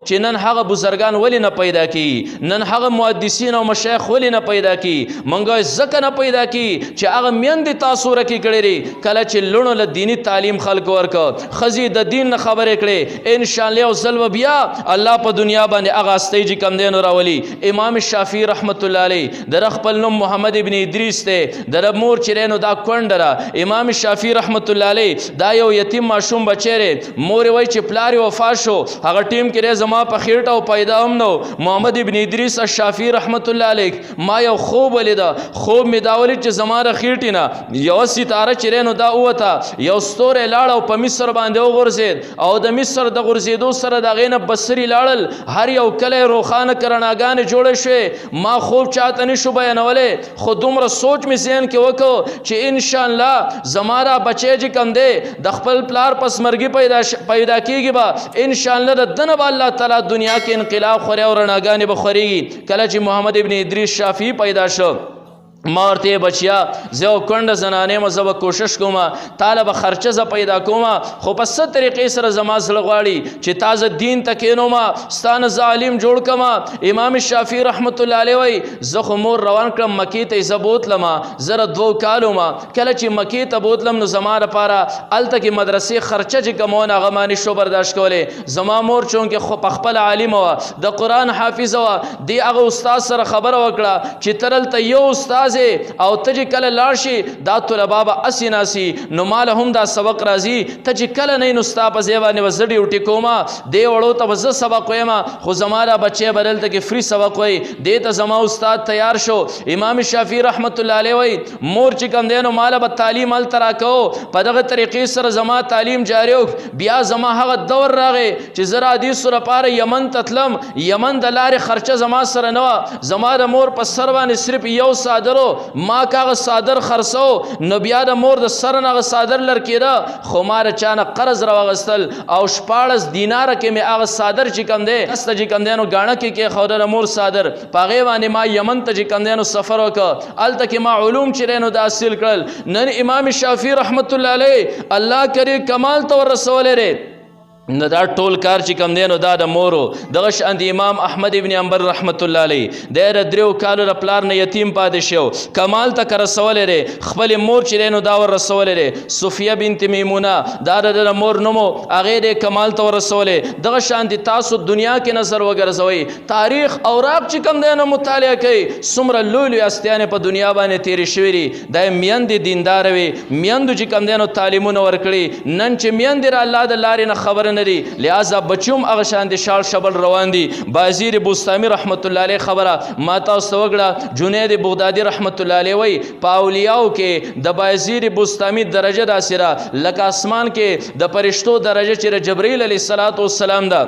چې نن هغه بزرګان ولې نه پیدا کی، نن هغه محدثین او مشایخ ولې نه پیدا کی. منګه ځکه نه پیدا کی چې هغه میندې تاسو رکی کړی لري. کله چې لونو له دینی تعلیم خلق ورکړه، خزي د دین نه خبرې کړې، ان شاء الله او زل بیا الله په دنیا باندې هغه استیج کم دین راولي. امام شافعي رحمت الله علیه در خپل نوم محمد ابن ادریس ته، در مور چرینو دا کونډره. امام شافعي رحمت الله علیه دا یو یتیم ماشوم بچره، مور وای چې پلار وفات شو، هغه ټیم کې زما په خېټه او پیدا هم نو. محمد ابن ادریس الشافعي رحمت الله علیه ما یو خوب ولیدا، خوب می داولی چې زما د خېټې نه یو ستاره چرینو دا وته، یو ستوره لاړ او په مصر باندې وغورځید او د مصر د غورځېدو سره د غینه بصری لاړل، هر یو کله روخانه کرناګان جوړ شوه. ما خوب چاته نشو بیانولې، خو دومره سوچ می ذهن کې وکړو چې ان شاء الله زمارا بچی چې کم دی د خپل پلار پس مرګي پیدا کیږي به ان شاء الله د دنه الله تعالی دنیا کې انقلاب خوري او رڼاګانې به خوريږي. کله چې محمد ابن ادریس شافعي پیدا شو، ما ورته بچیا زه کونډه زنانې مزه به کوشش کوم طالب خرچه ز پیدا کوم، خو په ست طریقې سره زما زړه غواړي چې تازه دین تکینو ما ستانه ظالم جوړ کما. امام شافعي رحمت الله علیه وای زه خو مور روان کړم مکی ته زبوت لما زره 2 کالو ما. کله چې مکی ته بوتلم نو زما لپاره الته کې مدرسې خرچه چې کمونه غمانی شو برداشت کولې. زما مور چون کې خو په خپل عالم و د قران حافظ و دی هغه استاد سره خبره وکړه چې ترل ته یو استاد او ته چې کله لاړ شي دا طلبا به اسیناسي نو مال هم دا سبق راځي، ته چې کله نه نو ستا په ځای باندې به زه ډیوټي کوم، دی وړو ته به زه سبق وایم، خو زما را بچی بدلته کې فری سبق وای. دی ته زما استاد تیار شو. امام شافعي رحمت الله علیه وای مور چې کوم دی نو مال به تعلیم ال ترا کو، په دغه طریقې سره زما تعلیم جاری وک. بیا زما هغه دور راغی چې زرا حدیث سره پاره یمن تتلم، یمن د لارې خرچه زما سره نه، زما د مور په سر باندې صرف یو صادر ما کاغه صادر خرڅو، نو بیا د مور د سر نه صادر لر کېده، خو مار چانه قرض را وغستل او 14 دینار کې می هغه صادر چې کم دی است چې کم دی نو غاڼه کې خو د مور صادر پاغه باندې ما یمن ته چې کم دی نو سفر وکړ، الته کې ما علوم چې نو د حاصل کړل. نن امام شافعي رحمت الله علیه الله کریم کمال تو رسول لري نو دا ټول کار چې کم دی نو دا د مورو. دغه شان د امام احمد ابن انبر رحمت الله علیه د 3 کالو د پلار نه یتیم پاتې شو، کمال تک رسول لري، خپل مور چې نو دا ور رسول لري. صفیه بنت میمونه دا د مور نومو هغه د کمال ته رسول. دغه شان د تاسو دنیا کې نظر وګرځوي، تاریخ اوراق چې کم دی نو مطالعه کوي، څومره لوی استیانه په دنیا باندې تیرې شوې دي. د میند دیندار وي، میند چې کم دی نو تعلیمونه ورکړي، نن چې میند را الله د لارې نه خبر لہذا بچوم هغه شان د شال شبل روان دي. بازیر بوستامي رحمت الله علیه خبره ما تاسو وګړه، جنید بغدادي رحمت الله علیه وی په اولیاء کې د بازیر بوستامي درجه داسره لکه اسمان کې د فرشتو درجه چې جبرئیل علیه السلام ده.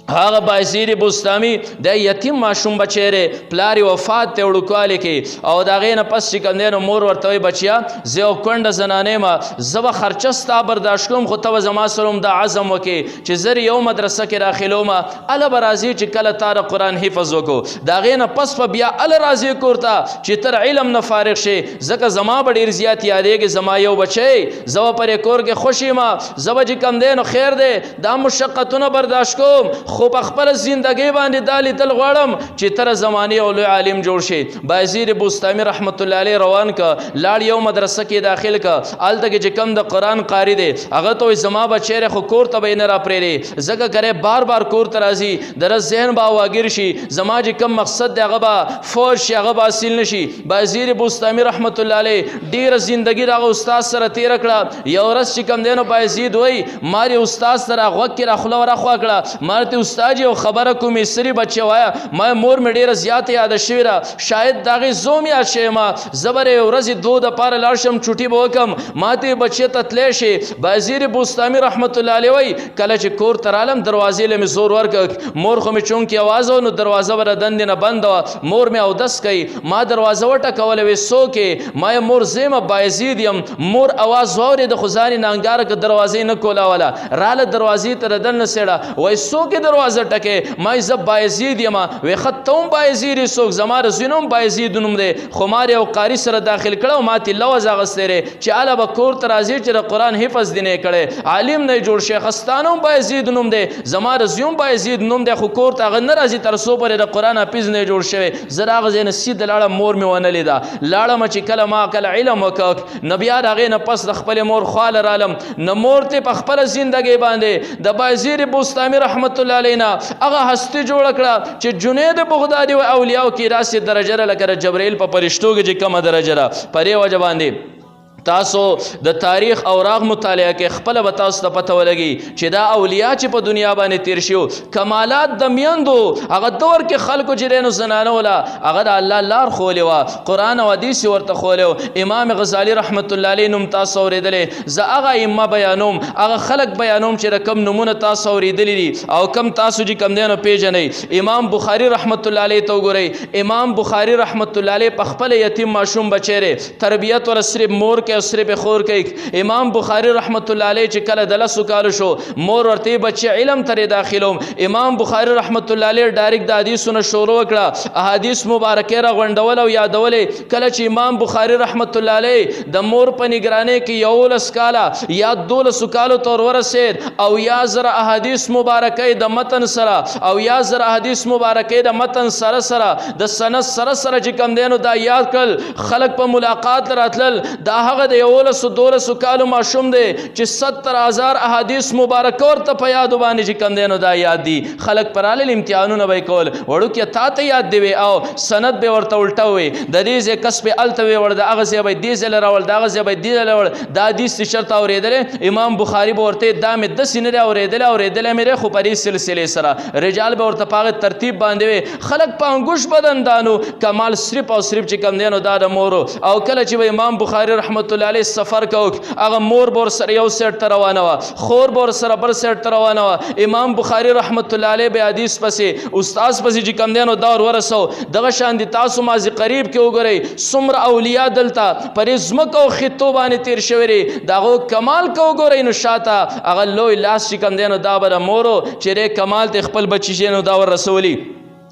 هغه بازیر بوستامي د یتیم ماشوم بچره پلاری وفات ته وړکواله کې او دا غینه پس چې کندنو مور ورته بچیا زه کونډه زنانه ما زو خرچستا برداشت کوم، خو ته زما سروم د عزم وکي چې زری یو مدرسه کې داخلو ما ال برازي چې کله تار قرآن حفظ وکړو، دا غینه پس په بیا ال راضي کوړتا چې تر علم نه فارغ شي. زکه زما ډیر زیات یادېږي زما یو بچي زو پر کور کې خوشي ما زو چې کندنو خیر ده دا مشقتونه برداشت کوم، خو په خپل زندګي باندې دالي تل غواړم چې تر زمانه او عالم جوړ شي. بازیر بوستامي رحمت الله علیه روان کا لاړ یو مدرسه کې داخل کا، الته کې چې کم د قرآن قاری دی هغه ته زما بچره خو کور ته نه را پرېری، زګه کرے بار بار کور ته راځي در ذهن با واګر شي، زما چې کم مقصد دی هغه با فوج شي هغه حاصل نشي. بازیر بوستامي رحمت الله علیه ډیر زندگی دا استاد سره تیر کړه. یو ورځ چې کم دینو بازید وای ماري استاد سره غوږ کې راخلو راخوا کړه، مارته استاد یو خبره کومې سری بچي وایا ما مور مې ډیره زیات یاد شوی را، شاید داغه زوم یا شی ما زبر ورځ دو د پاره لارشم چټي بوکم ماته بچي ته تلې شي. بازیر بوستامي رحمت الله علیه وای کله چې کور ترالم دروازې له زور ورک مور خو می چون کې आवाज او نو دروازه ور دند نه بند مور می او دس کوي، ما دروازه وټه کول وې سو کې ما مور زما بازید يم مور आवाज وره د خزاني نانګار ک دروازې نه کولا ولا رااله دروازې تر دن سړه وای سو کې دروازه ټکې ما زه بایزید یم وی ختم بایزید څوک زما رزینوم بایزید نوم دی خو ما یو قاری سره داخل کړو ما تی لوز اغستره چې اله به کور ته راځي چې د قرآن حفظ دی نه کړي عالم نه جوړ شیخستانوم بایزید نوم دی زما رزیوم بایزید نوم دی خو کور ته هغه نه راځي تر څو پورې د قرآن حافظ نه جوړ شوی زه راغځې نه سیده لاړم مور مې ونه لیده لاړم چې کله ما کله علم وکړ نو بیا د هغې نه پس د خپلې مور خواله رالم نو مور ته په خپله زندګۍ باندې د بایزید بوستامي رحمت الله علیه نه هغه هستي جوړه کړه چې جنید بغدادي و اولیاو کې داسې درجه لکه د جبرائیل په فرشتو کې چې کومه درجه ده په دې وجه باندې تاسو د تاریخ اوراق مطالعه کې خپل به تاسو ته پته ولګي چې دا اولیاء چې په دنیا باندې تیر شو کمالات د میندو هغه دور کې خلکو جرینو زنانه ولا هغه د الله لار خولې وا قرآن او حدیث ورته خولې امام غزالی رحمت الله علیه نوم تاسو اوریدلې زه هغه ائمه بیانوم هغه خلک بیانوم چې رقم نمونه تاسو اوریدلې دي او کم تاسو چې کم دینو پیژنئ امام بخاری رحمت الله علیه ته وګورئ امام بخاری رحمت الله علیه په خپل یتیم ماشوم بچره تربیت ور صرف مور کې صرف خور کوي امام بخاری رحمت الله علیه چې کله د لسو کالو شو مور ورته بچي علم ترې داخلوم امام بخاری رحمت الله علیه ډایرکټ د حدیثونو شروع کړه احادیث مبارکه را غونډول او یادولې کله چې امام بخاری رحمت الله علیه د مور په نگرانی کې یو لس کاله یا 12 کالو تور ورسید او یا زر احادیث مبارکه د متن سره او یا زر احادیث مبارکه د متن سره سره د سند سره سره چې کم دینو دا یاد کړ خلق په ملاقات راتلل دا هغه د 12 کالو ماشوم دی چې 70,000 احادیث مبارکه ورته په یادو باندې چې کم دینو دا یاد دي خلک پرالل امتحانونه به کول وړوکې تا ته یاد دی او سند به ورته الټه وي د دې ځای کس په الته وي ور د هغه ځای به دې ځای راول د هغه ځای به دې راول دا حدیث شرط اورېدل امام بخاری به ورته دا مې د سینې اورېدل مې خو په دې سلسله سره رجال به ورته پاغه ترتیب باندې خلک په انګوش بدن دانو کمال صرف او صرف چې کم دینو دا د مور او کله چې امام بخاری رحمت الله علیه سفر کوک هغه مور بور سره یو سیټ ته روانه وا خور بور سره بل سیټ ته روانه وا امام بخاری رحمت الله علیه به حدیث پسې استاد پسې چې کم دینو دور ورسو دغه شان دي تاسو مازی قریب کې وګورئ څومره اولیاء دلته پرې زمکو خطو باندې تیر شوی ری دغه کمال کو وګورئ نو شاته هغه لوی لاس چې کم دینو دا بر مورو چې کمال ته خپل بچی نو دا ور رسولي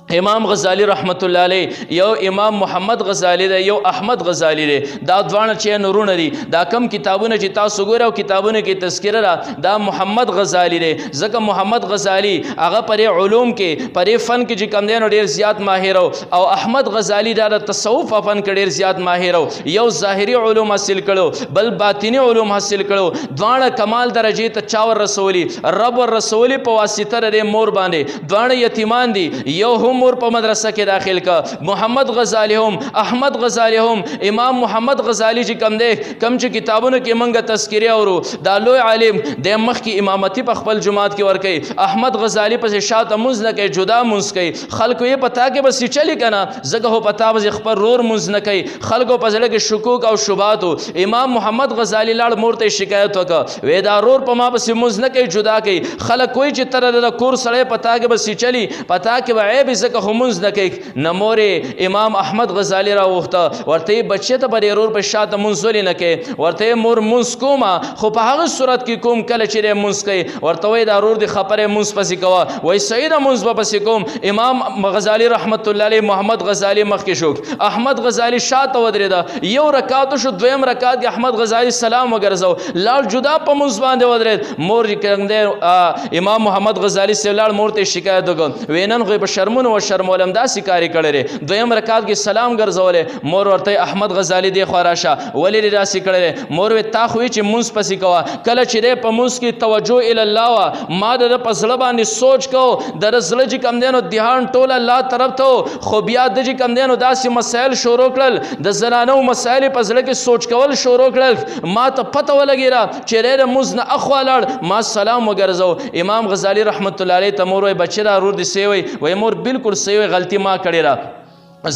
امام غزالی رحمت الله علیه یو امام محمد غزالی دی یو احمد غزالی دی دا دوانه چې نورونه دي دا کم کتابونه چې تاسو ګورئ کتابونه کې تذکره را دا محمد غزالی دی ځکه محمد غزالی هغه پر علوم کې پر فن کې چې کم دی نو ډیر زیات ماهر او احمد غزالی دا تصوف فن کې ډیر زیات ماهر یو ظاهری علوم حاصل کړو بل باطینی علوم حاصل کړو دوانه کمال درجه ته چاور رسولي رب رسولي په واسطه د مور باندې دوانه یتیمان دي یو مور په مدرسه کې داخل کا محمد غزالی هم احمد غزالی هم امام محمد غزالی چې کم دی کم چې کتابونو کې منګه تذکره اورو دا لوی عالم د مخ کې امامتي په خپل جماعت کې ور کوي احمد غزالی په شاته منځ نه کوي جدا منځ کوي خلکو یې پتا کې بس چلی کنه زګه هو پتا بس خپل رور منځ نه کوي خلکو په ځل کې شکوک او شبهات امام محمد غزالی لاړ مورته شکایت وکړه وې دا رور په ما بس منځ نه کوي جدا کوي خلک کوئی چې تر د کور سره پتا کې بس چلی پتا کې عیب زکه همونز نه کوي نمور امام احمد غزالی را وخته ورته بچی ته پر رور په شاته منځولي نه کوي ورته مور منځ کومه خو په هغه صورت کې کوم کله چې منځ کوي ورته وای دا رور د خبره منځ پسې کوه وای سید منځ پسې کوم امام غزالی رحمت الله علیه محمد غزالی مخ کې شو احمد غزالی شاته ودرېده یو رکعت شو دویم رکعت کې احمد غزالی سلام وګرځاو لاړ جدا په منځ باندې ودرېد مور کې امام محمد غزالی سلاړ مور ته شکایت وکړ وینن غو په شرمونه و شرمولم دا سکاری کړي دویم رکعت کې سلام ګرځولې مور ورته احمد غزالی دی خراشه ولې راسي کړي مور وې تا خو چې منځ پسې کوا کله چې په منځ کې توجه ال الله ما د پسړه باندې سوچ کو در زړه چې کم دینو ध्यान ټول الله طرف ته خو بیا د چې کم دینو داسې مسائل شروع کړل د زنانو مسائل پسړه کې سوچ کول شروع کړل ما ته پته ولګیرا چې رې منځ نه اخوالړ ما سلام وګرځاو امام غزالی رحمت الله علیه تمور وې بچرا رور دي سی وای مور بالکل صحیح غلطی ما کړی را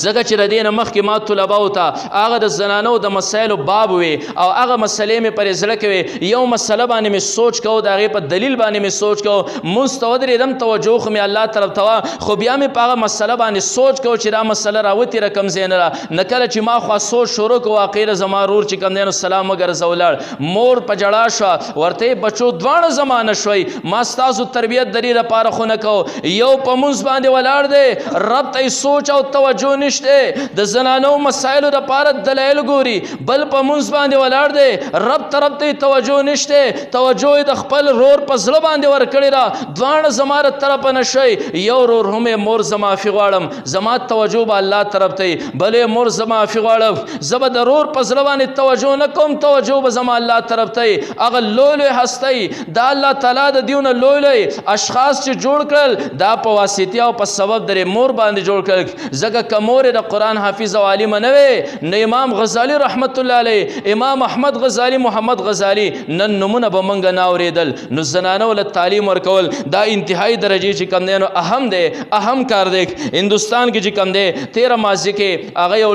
زکه چې د دې نه مخکې ما طلباو ته هغه د زنانو د مسایلو باب وي او هغه مسلې مې پرې زړه کې وي یو مسله باندې مې سوچ کوو د هغې په دلیل باندې مې سوچ کوو مونځ ته ودرېدم توجه خو مې الله طرف ته وه خو بیا مې په هغه مسله باندې سوچ کوو چې دا مسله راوتې رقم ځای نه ده نه کله چې ما خوا سوچ شروع کوو واقع زما رور چې کوم دی نو سلام وګرځه ولاړ مور په جړا شوه ورته بچو دواړه زمانه شوئ ما ستاسو تربیت د دې لپاره خو نه کوو یو په مونځ باندې ولاړ دی رب ته یې سوچ او توجه نشته د زنانو مسایلو لپاره دلایل ګوري بل په مونځ باندې ولاړ دی رب طرف ته توجه نشته توجه یې د خپل رور په زړه باندې ورکړې ده دواړه زما له طرفه نه شئ یو رور هم مور زه معافي غواړم زما توجه به الله طرف ته بلې مور زه معافي غواړم زه به د رور په زړه باندې توجه نه کوم توجه به زما الله طرف ته هغه لوی لوی هستی دا الله تعالی د دیونه لوی لوی اشخاص چې جوړ کړل دا په واسطه او په سبب د مور باندې جوړ کړل ځکه که مور د قرآن حافظ او عالم نه وي نه امام غزالی رحمت الله علیه امام احمد غزالی محمد غزالی نن نمونه به موږ نه اورېدل نو زنانو له تعلیم ورکول دا انتهایی درجې چې کم دی نو اهم دی اهم کار دی هندوستان کې چې کم دی 13 ماضي کې هغه یو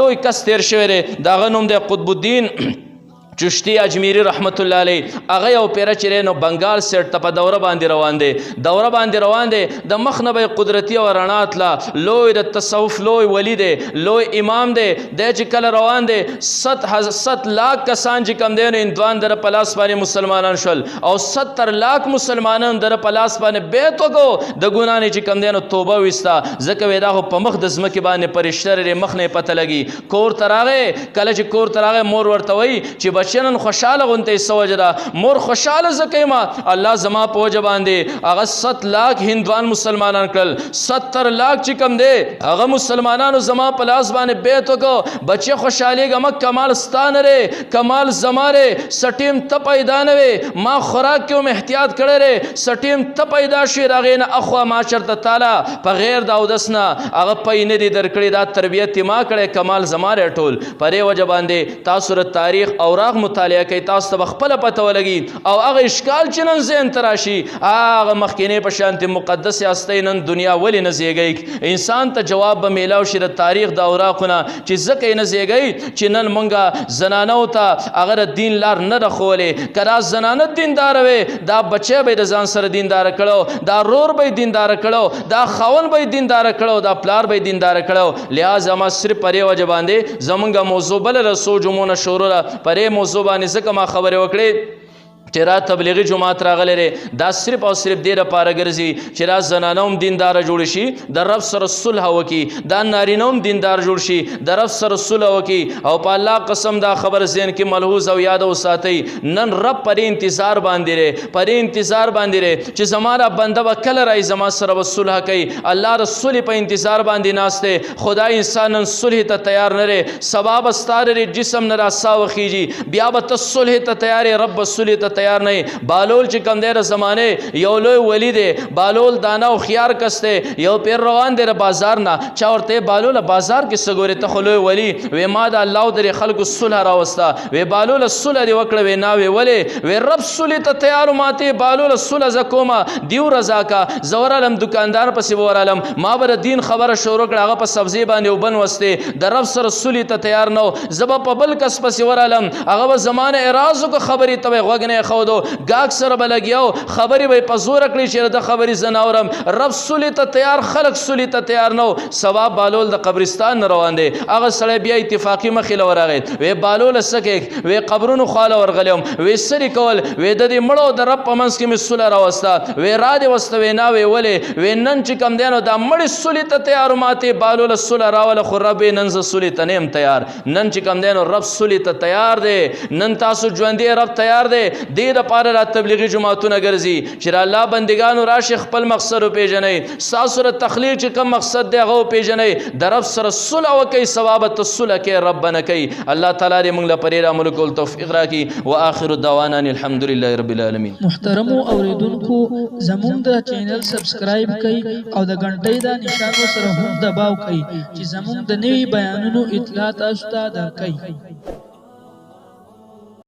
لوی کس تیر شوی دی د هغه نوم دی قطب الدین چشتی اجمیری رحمت الله علیه هغه یو پیره چې نو بنگال سیټ ته په دوره باندې روان دی د مخ نه به قدرتي او رڼا تله لوی د تصوف لوی ولی دی لوی امام دی د چې کله روان دی 7 لاک کسان چې کم دی نو هندوان در په لاس باندې مسلمانان شول او 70 لاک مسلمانان در په لاس باندې بیت وکړو د ګناه نه چې کم دی نو توبه وستا ځکه ودا په مخ د ځمکې باندې پرشتره مخ نه پته لګي کور تراغه کله چې کور تراغه مور ورته وای چې بچنن خوشاله غونته سوجدا مور خوشاله زکیما الله زما په وجه باندې هغه 7 لاک هندوان مسلمانان کړل 70 لاک چې کم دی هغه مسلمانانو زما په لاس باندې بیت وکړو بچي خوشالي غم کمال ستانه ره کمال زماره سټیم ته پیدا نه وي ما خوراک کوم احتیاط کړی ره سټیم ته پیدا شي راغینه اخوا ما چرته تعالی په غیر دا ودسنا هغه پې نه دي درکړي دا تربیت ما کړي کمال زماره ټول پرې وجه باندې تاسو ر تاریخ اوراق مطالعه کوي تاسو ته خپل پته ولګي او هغه اشکال چې نن ذهن تراشي هغه مخکینه په شانت مقدس هستي نن دنیا ولې نه زیږي انسان ته جواب به میلاو شي د تاریخ د اوراقونه چې ځکه نه زیږي چې نن مونږه زنانو ته هغه دین لار نه رخولې کړه زنانه دیندار وي دا بچي به د ځان سره دیندار کړو دا رور به دیندار کړو دا خاون به دیندار کړو دا پلار به دیندار کړو لہذا ما صرف پرې وجه باندې زمونږه موضوع بل رسو جمعونه شروع پرې موضوع باندې څه ما خبرې وکړې چې را تبلیغي جماعت راغلی دی دا صرف او صرف دې لپاره ګرځي چې را زنانه هم دینداره جوړ شي د رب سره صلح وکړي دا نارینه هم دیندار جوړ شي د رب سره صلح وکړي او په الله قسم دا خبر ذهن کې ملحوظ او یاد وساتئ نن رب پرې انتظار باندې دی پرې انتظار باندې دی چې زماره بنده به کله راځي زما سره به صلح کوي الله رسول په انتظار باندې ناست دی خدای انسان نن صلح ته تیار نه دی سبا به ستاره جسم نه راسا وخیږي بیا به ته صلح ته تیار رب صلح ته تیار نه بالول چې کم دی زمانه یو لوی ولی دی بالول دانا او خيار کسته یو پیر روان دی بازار نه چا ورته بالول بازار کې سګوري ته خلوی ولی و ما د الله در خلق صلح راوستا و بالول صلح دی وکړه و نه وی ولی و رب صلح ته تیار ماته بالول صلح زکوما دیو رضا کا زور علم دکاندار پسې ور علم ما بر دین خبره شروع کړه هغه په سبزی باندې وبن وسته د رب سره صلح ته تیار نو زب په بل کس پسې ور علم هغه زمانه اراز کو خبري ته وغنه خودو گاک سره بلګیاو خبري به پزور کړی چې د خبري زناورم رب صلی ته تیار خلق صلی ته تیار نو ثواب بالول د قبرستان روان دي هغه سره بیا اتفاقی مخې لورغه وی بالول سکه وی قبرونو خاله ورغلم وی سری کول وی د دې مړو د رب پمنس کې مسله راوستا وی را دي واستوي نه وی ولې وی نن چې کم دینو د مړ صلی ته تیار ماته بالول صلی راول خو رب نن ز صلی ته نیم تیار نن چې کم دینو رب صلی ته تیار دي نن تاسو ژوندې رب تیار دي د پاره را تبلیغی جماعتونه ګرځي چې الله بندگانو راشي خپل مقصد پیژنې ساسره تخلیل چې کوم مقصد دی هغه پیژنې د رب سره صلح وکي ثواب ته صلح کې ربنا کوي الله تعالی دې موږ له پرې عمل کول توفیق راکړي واخر دعوانا الحمدلله رب العالمین محترم اوریدونکو زموږ د چینل سبسکرایب کړئ او د غنټۍ د نشانو سره هم دباو کړئ چې زموږ د نوي بیانونو اطلاع تاسو ته درکړي